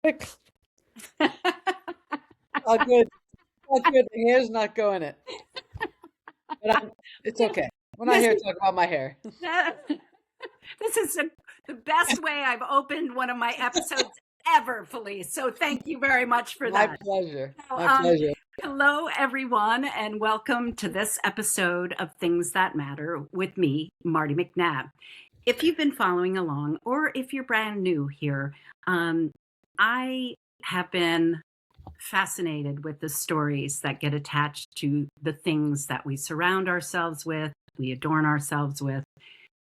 All good. All good. The hair's not going it. But it's okay. We're not This here to is talk about my hair. this is the best way I've opened one of my episodes ever, Felice. So thank you very much for My that. pleasure. So, My pleasure. hello, everyone, and welcome to this episode of Things That Matter with me, Marty McNabb. If you've been following along, or if you're brand new here, I have been fascinated with the stories that get attached to the things that we surround ourselves with, we adorn ourselves with,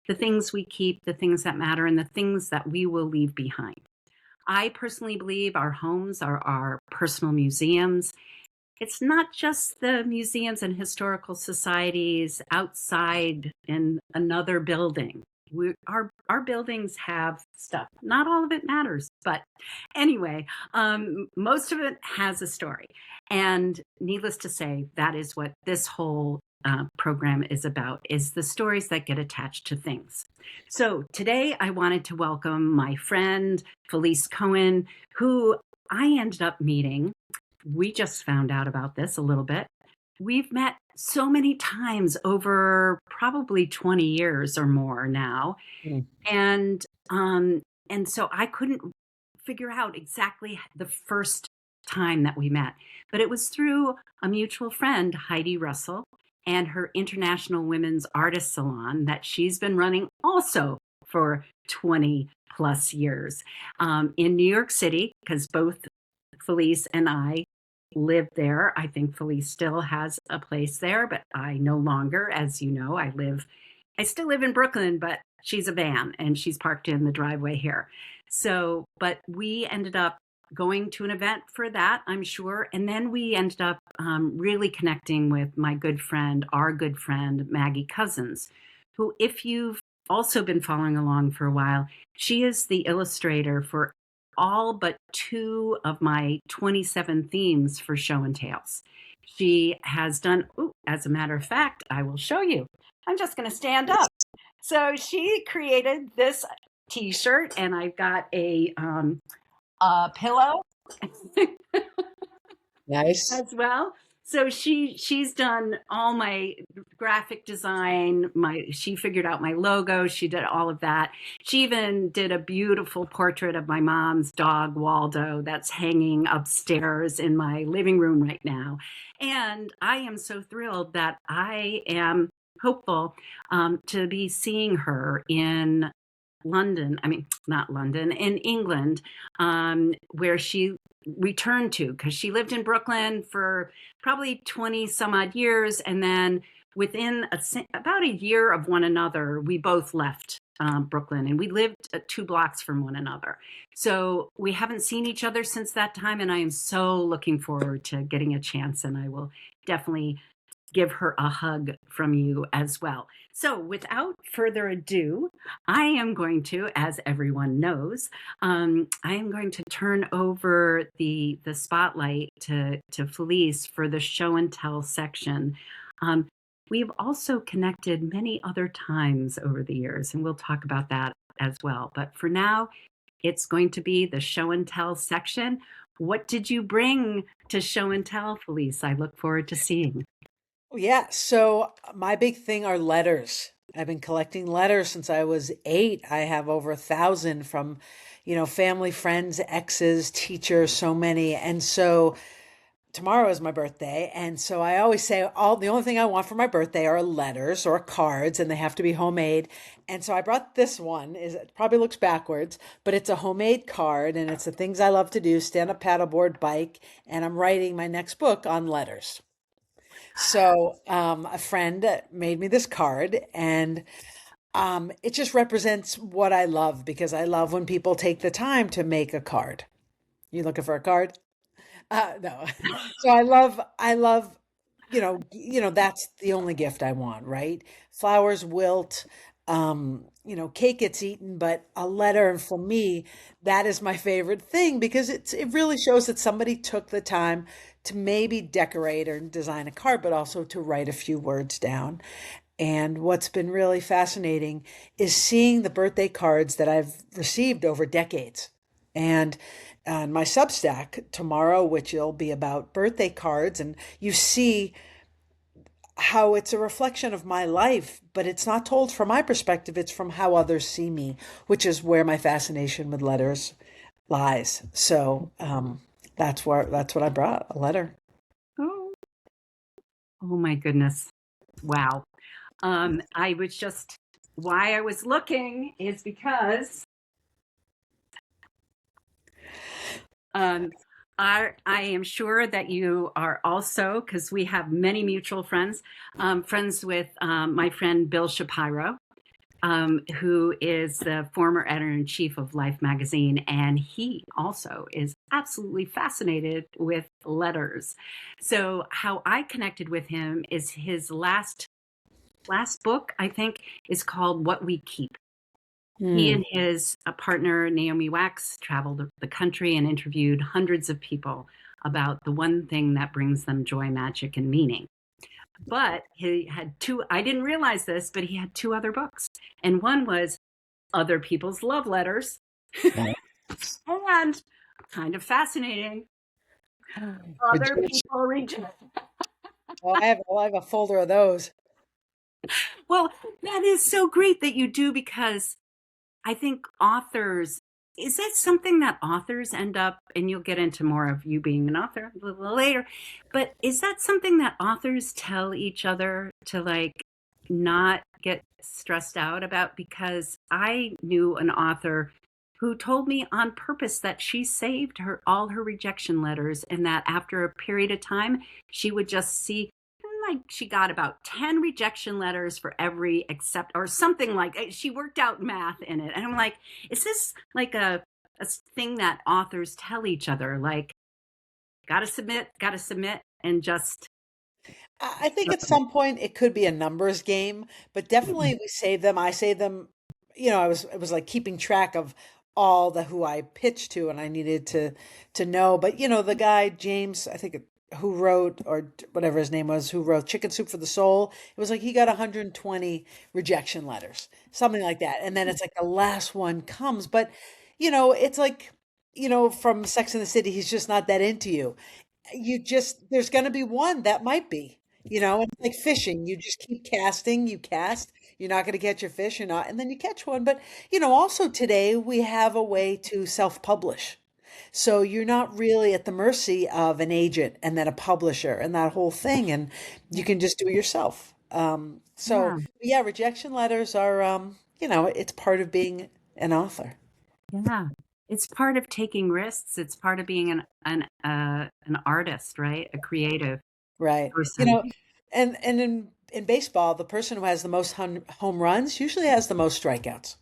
the things we keep, the things that matter, and the things that we will leave behind. I personally believe our homes are our personal museums. It's not just the museums and historical societies outside in another building. Our buildings have stuff. Not all of it matters, but anyway, most of it has a story. And needless to say, that is what this whole program is about, is the stories that get attached to things. So today I wanted to welcome my friend, Felice Cohen, who I ended up meeting. We just found out about this a little bit. We've met so many times over probably 20 years or more now. Mm. And and so I couldn't figure out exactly the first time that we met, but it was through a mutual friend, Heidi Russell, and her International Women's Artist Salon that she's been running also for 20 plus years in New York City, because both Felice and I lived there. I think Felice still has a place there, but I no longer, as you know, I still live in Brooklyn, but she's a van and she's parked in the driveway here. So, but we ended up going to an event for that, I'm sure. And then we ended up really connecting with my good friend, our good friend, Maggie Cousins, who, if you've also been following along for a while, she is the illustrator for all but two of my 27 themes for show and tales. She has done, as a matter of fact, I will show you. I'm just going to stand up. So she created this T-shirt, and I've got a pillow Nice. as well. So she's done all my graphic design. She figured out my logo. She did all of that. She even did a beautiful portrait of my mom's dog Waldo that's hanging upstairs in my living room right now. And I am so thrilled that I am hopeful to be seeing her in London. I mean, not London, in England, where she returned to, because she lived in Brooklyn for probably 20 some odd years. And then within about a year of one another, we both left Brooklyn, and we lived 2 blocks from one another. So we haven't seen each other since that time. And I am so looking forward to getting a chance, and I will definitely give her a hug from you as well. So without further ado, I am going to, as everyone knows, I am going to turn over the spotlight to Felice for the show and tell section. We've also connected many other times over the years, and we'll talk about that as well. But for now, it's going to be the show and tell section. What did you bring to show and tell, Felice? I look forward to seeing. Yeah. So my big thing are letters. I've been collecting letters since I was 8. I have over 1,000 from, family, friends, exes, teachers, so many. And so tomorrow is my birthday, and so I always say the only thing I want for my birthday are letters or cards, and they have to be homemade. And so I brought this one. It probably looks backwards, but it's a homemade card, and it's the things I love to do: stand up paddleboard, bike, and I'm writing my next book on letters. So a friend made me this card, and it just represents what I love, because I love when people take the time to make a card. You looking for a card? No. So I love, that's the only gift I want, right? Flowers wilt, cake gets eaten, but a letter, and for me, that is my favorite thing, because it really shows that somebody took the time to maybe decorate or design a card, but also to write a few words down. And what's been really fascinating is seeing the birthday cards that I've received over decades. And on my Substack tomorrow, which will be about birthday cards, and you see how it's a reflection of my life, but it's not told from my perspective, it's from how others see me, which is where my fascination with letters lies. So that's what I brought, a letter. Oh, oh my goodness. Wow. I was just, why I was looking is because um, I am sure that you are also, because we have many mutual friends, friends with my friend Bill Shapiro, who is the former editor in chief of Life magazine. And he also is absolutely fascinated with letters. So, how I connected with him is his last book, I think, is called What We Keep. He Hmm. and his partner, Naomi Wax, traveled the country and interviewed hundreds of people about the one thing that brings them joy, magic, and meaning. But he had two, I didn't realize this, but he had two other books. And one was Other People's Love Letters, and kind of fascinating, Other Rejection. People Reject. I have a folder of those. Well, that is so great that you do, because I think authors, is that something that authors end up, and you'll get into more of you being an author a little later, but is that something that authors tell each other to like not get stressed out about? Because I knew an author who told me on purpose that she saved her all her rejection letters, and that after a period of time she would just see, like, she got about 10 rejection letters for every accept, or something, like she worked out math in it. And I'm like, is this like a thing that authors tell each other, like, gotta submit, and just I think at some point it could be a numbers game, but definitely we save them. I save them. It was like keeping track of all the who I pitched to, and I needed to know. But the guy James, I think, who wrote, or whatever his name was, who wrote Chicken Soup for the Soul. It was like he got 120 rejection letters, something like that, and then it's like the last one comes. But it's like from Sex and the City, he's just not that into you. There's going to be one that might be, and it's like fishing. You just keep casting, you cast, you're not going to catch your fish, you're not, and then you catch one. But, also today we have a way to self-publish. So you're not really at the mercy of an agent and then a publisher and that whole thing. And you can just do it yourself. So yeah, yeah, rejection letters are, it's part of being an author. yeah, it's part of taking risks. It's part of being an artist, right? A creative Right. person. And in baseball, the person who has the most home runs usually has the most strikeouts.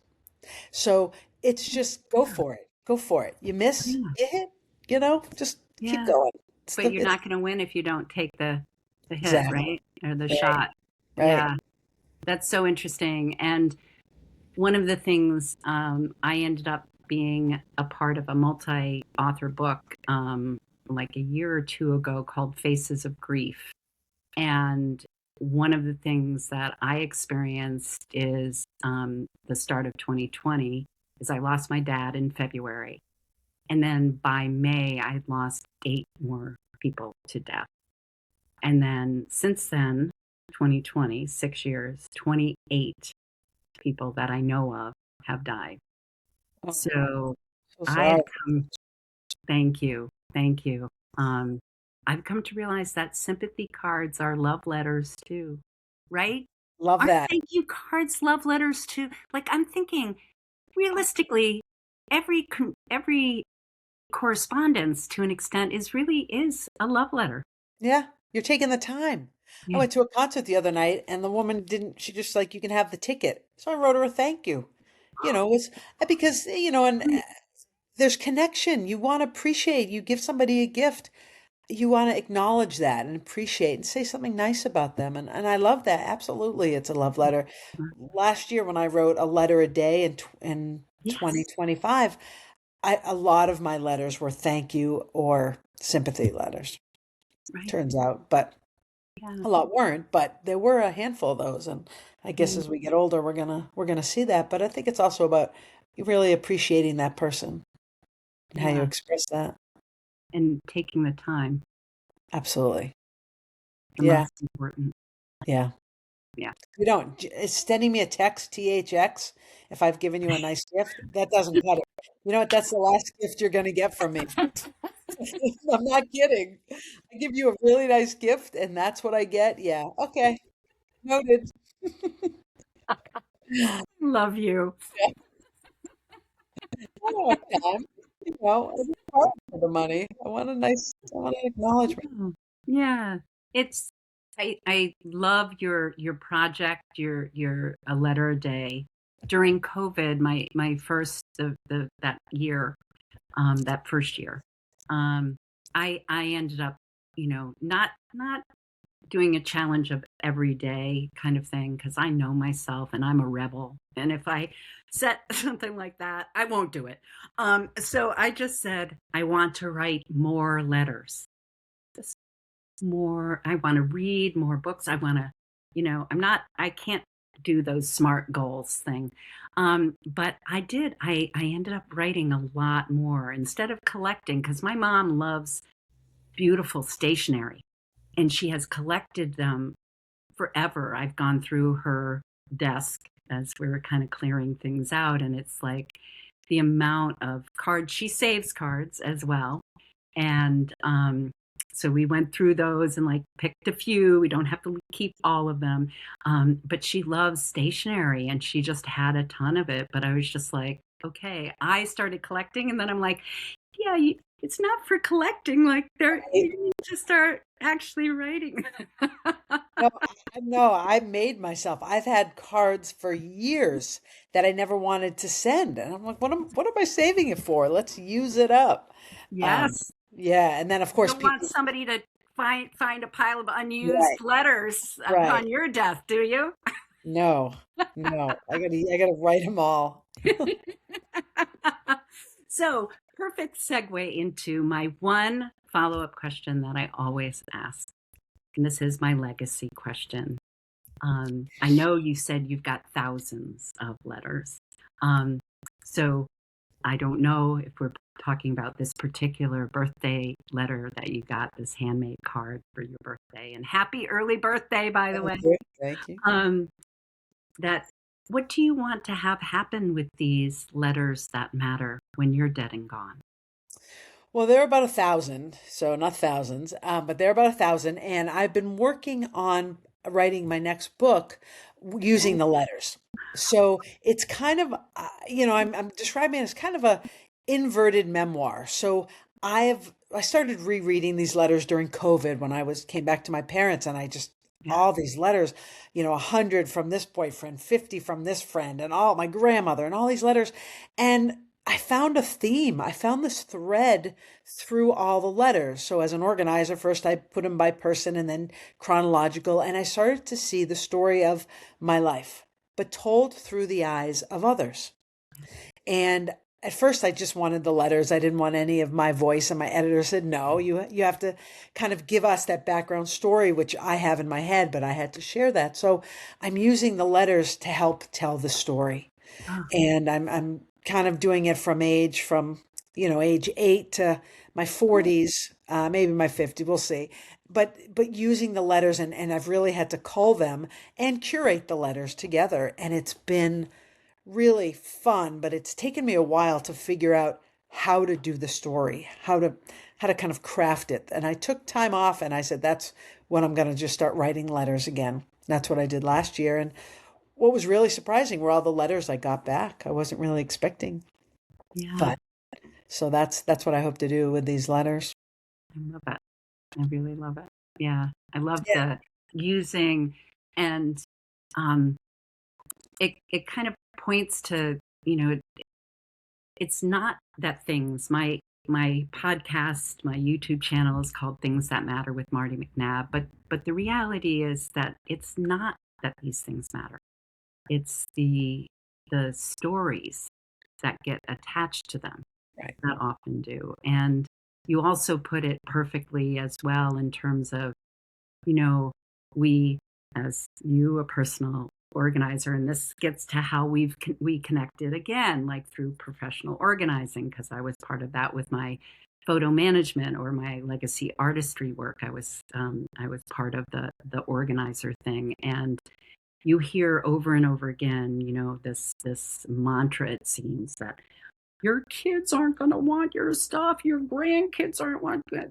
So it's just go for it. Go for it. You miss, Yeah, you hit, just keep yeah. going. But you're It's not going to win if you don't take the hit, exactly right? Or the right. shot. Right. Yeah, that's so interesting. And one of the things, I ended up being a part of a multi-author book, like a year or two ago, called Faces of Grief. And one of the things that I experienced is, the start of 2020, is I lost my dad in February. And then by May, I had lost 8 more people to death. And then since then, 2020, 6 years, 28 people that I know of have died. Oh, So so I've sorry. come, thank you, thank you. Um, I've come to realize that sympathy cards are love letters too, right? Love Aren't that. thank you cards love letters too? Like, I'm thinking, realistically, every correspondence, to an extent, is a love letter. Yeah. You're taking the time. I Yeah. went to a concert the other night and the woman didn't, she just like, you can have the ticket. So I wrote her a thank you. It was because, and there's connection. You want to appreciate, you give somebody a gift. You want to acknowledge that and appreciate and say something nice about them. And I love that. Absolutely. It's a love letter. Last year when I wrote a letter a day in Yes. 2025, a lot of my letters were thank you or sympathy letters, Right. turns out, but Yeah. a lot weren't, but there were a handful of those. And I guess Mm. as we get older, we're gonna see that. But I think it's also about really appreciating that person. and how you Yeah. express that. And taking the time, Absolutely. the Yeah. most important. Yeah. Yeah. You don't, is sending me a text, THX, if I've given you a nice gift, that doesn't cut it. You know what? That's the last gift you're going to get from me. I'm not kidding. I give you a really nice gift and that's what I get. Yeah. Okay. Noted. Yeah. Love you. I don't have time. I work hard for the money. I want an acknowledgement. Yeah. Yeah. It's I love your project, your a letter a day. During COVID, my first the that year, that first year, um, I ended up, not doing a challenge of every day kind of thing because I know myself and I'm a rebel. And if I set something like that, I won't do it. So I just said I want to write more letters, just more. I want to read more books. I want to, I can't do those smart goals thing. But I did. I ended up writing a lot more instead of collecting because my mom loves beautiful stationery and she has collected them forever. I've gone through her desk as we were kind of clearing things out, and it's like the amount of cards. She saves cards as well. And so we went through those and like picked a few. We don't have to keep all of them. But she loves stationery and she just had a ton of it. But I was just like, okay, I started collecting and then I'm like, yeah, it's not for collecting. Like Right? you need to start actually writing. No, no, I made myself. I've had cards for years that I never wanted to send. And I'm like, what am I saving it for? Let's use it up. Um, Yes. yeah. And then of You course don't want people, somebody to find a pile of right, unused letters right. upon your death, do you? No, no, I gotta write them all. So, perfect segue into my one follow-up question that I always ask. And this is my legacy question. I know you said you've got thousands of letters. Um, so I don't know if we're talking about this particular birthday letter that you got, this handmade card for your birthday. And happy early birthday, by the Thank way. you. Thank you. Um, that what do you want to have happen with these letters that matter when you're dead and gone? Well, they're about 1,000, so not thousands, but they're about 1,000, and I've been working on writing my next book using the letters. So it's kind of, I'm describing it as kind of a inverted memoir. So I started rereading these letters during COVID when came back to my parents, and I just Yeah. all these letters, 100 from this boyfriend, 50 from this friend, and all my grandmother, and all these letters, and I found a theme. I found this thread through all the letters. So, as an organizer, first I put them by person and then chronological, and I started to see the story of my life, but told through the eyes of others. And at first, I just wanted the letters. I didn't want any of my voice, and my editor said, "No, you have to kind of give us that background story, which I have in my head, but I had to share that." So, I'm using the letters to help tell the story, Oh, and I'm kind of doing it from age 8 to my 40s, maybe my 50, we'll see. But using the letters, and I've really had to cull them and curate the letters together, and it's been really fun, but it's taken me a while to figure out how to do the story, how to kind of craft it. And I took time off and I said that's when I'm going to just start writing letters again. That's what I did last year, and what was really surprising were all the letters I got back. I wasn't really expecting. yeah, But so that's what I hope to do with these letters. I love it. I really love it. Yeah, I love Yeah. the using and um, it kind of points to it's not that things my podcast, my YouTube channel is called Things That Matter with Marty McNabb, but the reality is that it's not that these things matter. It's the stories that get attached to them Right. that often do. And you also put it perfectly as well in terms of, you know, we, as you, a personal organizer, and this gets to how we connected again, like through professional organizing, because I was part of that with my photo management or my legacy artistry work. I was part of the organizer thing, and you hear over and over again, this mantra, it seems, that your kids aren't going to want your stuff, your grandkids aren't want, over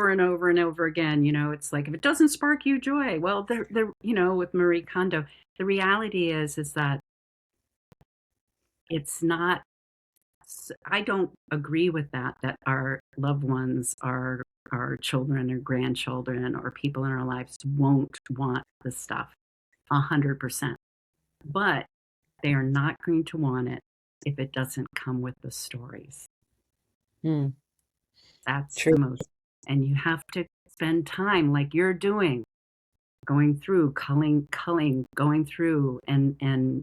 and over and over again. It's like, if it doesn't spark you joy, well, with Marie Kondo, the reality is that it's not. I don't agree with that our loved ones, our children or grandchildren or people in our lives won't want the stuff 100%, but they are not going to want it if it doesn't come with the stories. Hmm. That's True. the most. And you have to spend time like you're doing, going through, culling, going through and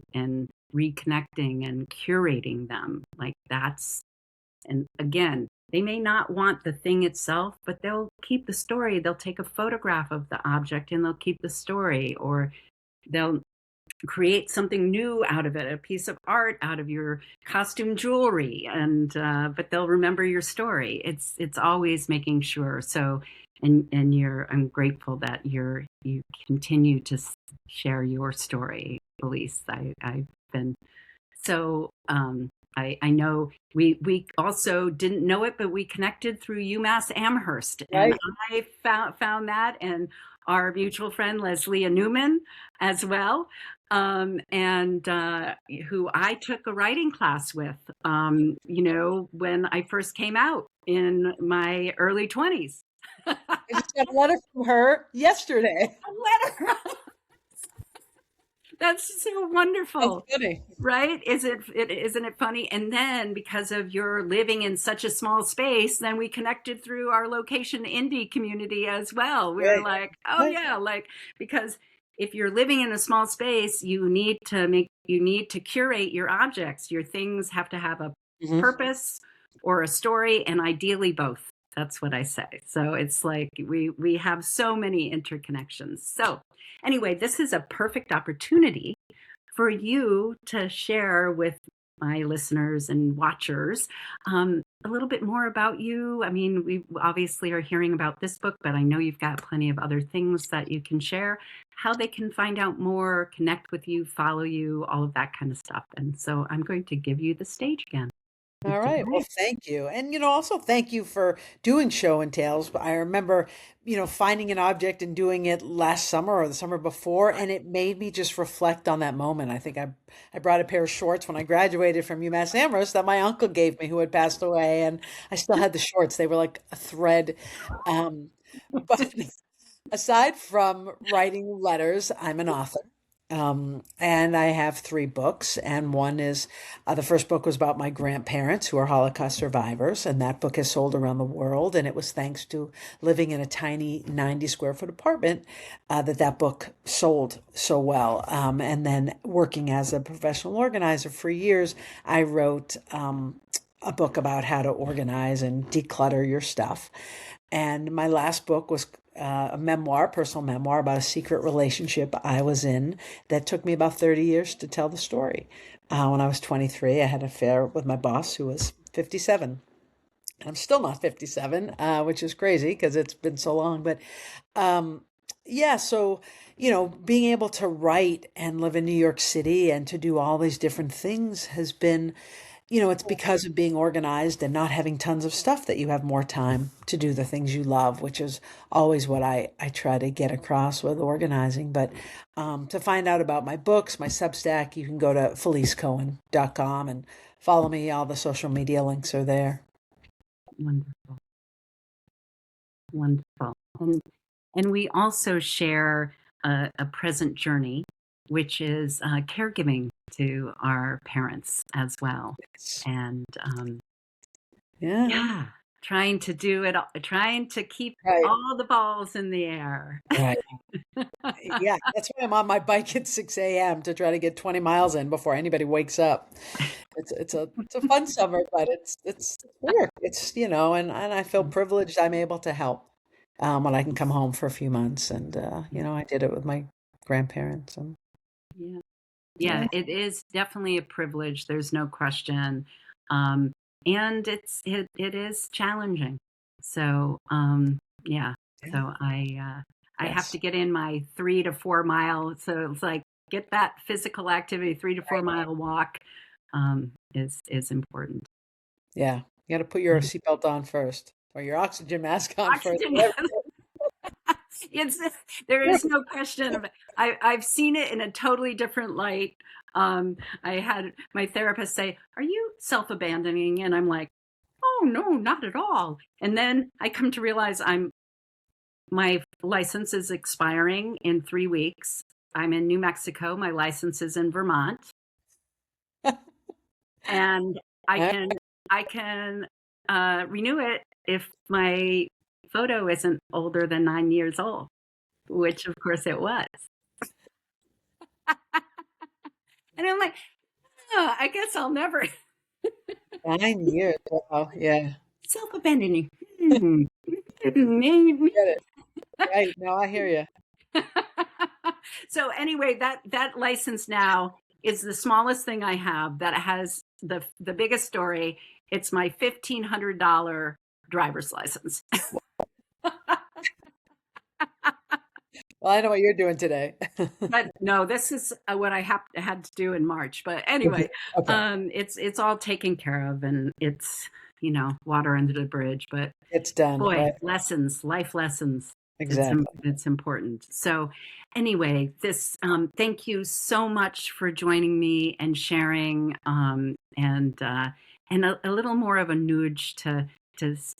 reconnecting and curating them. Like that's, and again, they may not want the thing itself, but they'll keep the story. They'll take a photograph of the object and they'll keep the story, or they'll create something new out of it, a piece of art out of your costume jewelry, and but they'll remember your story. It's always making sure. So, and I'm grateful that you continue to share your story, Felice. I've been so I know we also didn't know it, but we connected through UMass Amherst, and Right. I found that, and our mutual friend Leslie Newman as well, and who I took a writing class with, when I first came out in my early 20s. A I just got a letter from her yesterday. letter. That's so That's wonderful. funny. Right? Isn't it funny? And then because of your living in such a small space, then we connected through our location indie community as well. We were Right. like, oh Right. yeah, like, because if you're living in a small space, you need to curate your objects. Your things have to have a Mhm. purpose or a story, and ideally both. That's what I say. So it's like we have so many interconnections. So anyway, this is a perfect opportunity for you to share with my listeners and watchers a little bit more about you. I mean, we obviously are hearing about this book, but I know you've got plenty of other things that you can share, how they can find out more, connect with you, follow you, all of that kind of stuff. And so I'm going to give you the stage again. All Go right. Well, ahead. thank you. And, also thank you for doing show and tells. I remember, finding an object and doing it last summer or the summer before, and it made me just reflect on that moment. I think I brought a pair of shorts when I graduated from UMass Amherst that my uncle gave me who had passed away, and I still had the shorts. They were like a thread. But aside from writing letters, I'm an author. And I have three books, and one is the first book was about my grandparents who are Holocaust survivors, and that book has sold around the world. And it was thanks to living in a tiny 90 square foot apartment that book sold so well. And then working as a professional organizer for years, I wrote a book about how to organize and declutter your stuff. And my last book was a memoir, personal memoir about a secret relationship I was in that took me about 30 years to tell the story. When I was 23, I had an affair with my boss who was 57. I'm still not 57, which is crazy because it's been so long. But um, yeah, so, being able to write and live in New York City and to do all these different things has been, it's because of being organized and not having tons of stuff that you have more time to do the things you love, which is always what I try to get across with organizing. But to find out about my books, my Substack, you can go to felicecohen.com and follow me. All the social media links are there. Wonderful. Wonderful. And we also share a present journey, which is caregiving to our parents as well. Yes. And Yeah. yeah, trying to do it, trying to keep Right. all the balls in the air. Right. Yeah. That's why I'm on my bike at 6 a.m. to try to get 20 miles in before anybody wakes up. It's a fun summer, but it's work. It's, and I feel privileged I'm able to help when I can come home for a few months. And, I did it with my grandparents. And Yeah. yeah, Yeah, it is definitely a privilege. There's no question. Um, and it is challenging. So, yeah. yeah, So I have to yes, get in my 3 to 4 mile. So it's like get that physical activity, 3 to 4 mile walk, is important. yeah. You got to put your seatbelt on first, or your oxygen mask on first. Oxygen. It's there is no question of it. I've seen it in a totally different light. I had my therapist say, "Are you self-abandoning?" And I'm like, "Oh no, not at all." And then I come to realize my license is expiring in 3 weeks. I'm in New Mexico. My license is in Vermont, and I Huh? can I can renew it if my photo isn't older than 9 years old, which of course it was. And I'm like, oh, I guess I'll never 9 years. Wow. Yeah. self-abandoning. Hmm. Maybe. Get it. Right. No, I hear you. So anyway, that license now is the smallest thing I have that has the biggest story. It's my $1,500 driver's license. Well, I know what you're doing today. But no, this is what I had to do in March. But anyway, Okay. it's all taken care of, and it's water under the bridge. But It's done. boy, Right. lessons, life lessons. Exactly. It's important. So anyway, this thank you so much for joining me and sharing, and a little more of a nudge to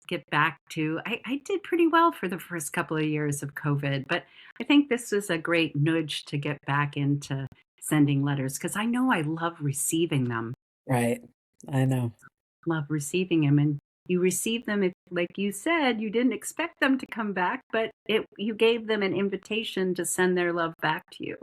get back to. I did pretty well for the first couple of years of COVID, but I think this was a great nudge to get back into sending letters because I know I love receiving them. Right. I know. Love receiving them, and you receive them if, like you said, you didn't expect them to come back, but you gave them an invitation to send their love back to you.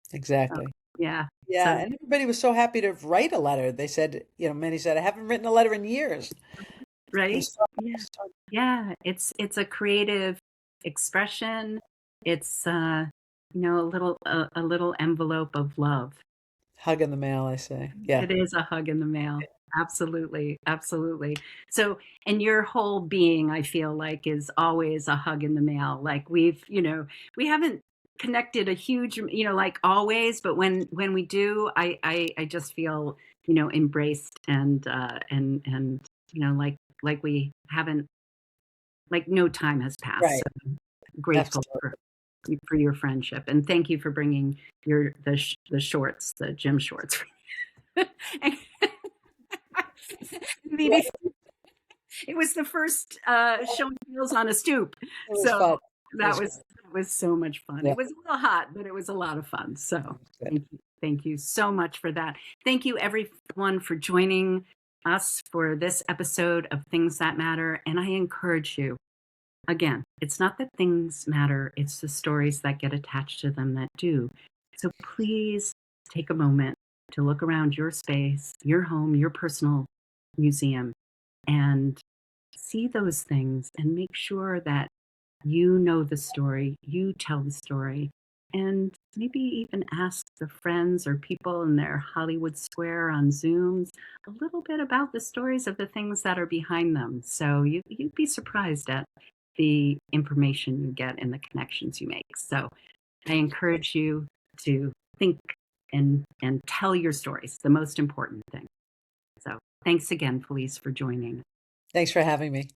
So, Exactly. yeah. Yeah. So And everybody was so happy to write a letter. They said, many said, I haven't written a letter in years. It right. was so Yeah. nice. Yeah. It's a creative expression. It's a little envelope of love. Hug in the mail, I say. Yeah. It is a hug in the mail. Absolutely. Absolutely. So, and your whole being, I feel like, is always a hug in the mail. Like we haven't connected a huge, like always, but when we do, I just feel, embraced and, like we haven't, like no time has passed. Right. So grateful Absolutely. for your friendship. And thank you for bringing the shorts, the gym shorts. Right. It was the first showing meals on a stoop, It was so fun. It that was was fun. so much fun. Yeah. It was a little hot, but it was a lot of fun. So Good. thank you so much for that. Thank you everyone for joining us for this episode of Things That Matter. And I encourage you, again, it's not that things matter; it's the stories that get attached to them that do. So please take a moment to look around your space, your home, your personal museum, and see those things and make sure that you know the story, you tell the story, and maybe even ask the friends or people in their Hollywood Square on Zooms a little bit about the stories of the things that are behind them. So you'd be surprised at the information you get and the connections you make. So I encourage you to think and tell your stories, the most important thing. So thanks again, Felice, for joining. Thanks for having me.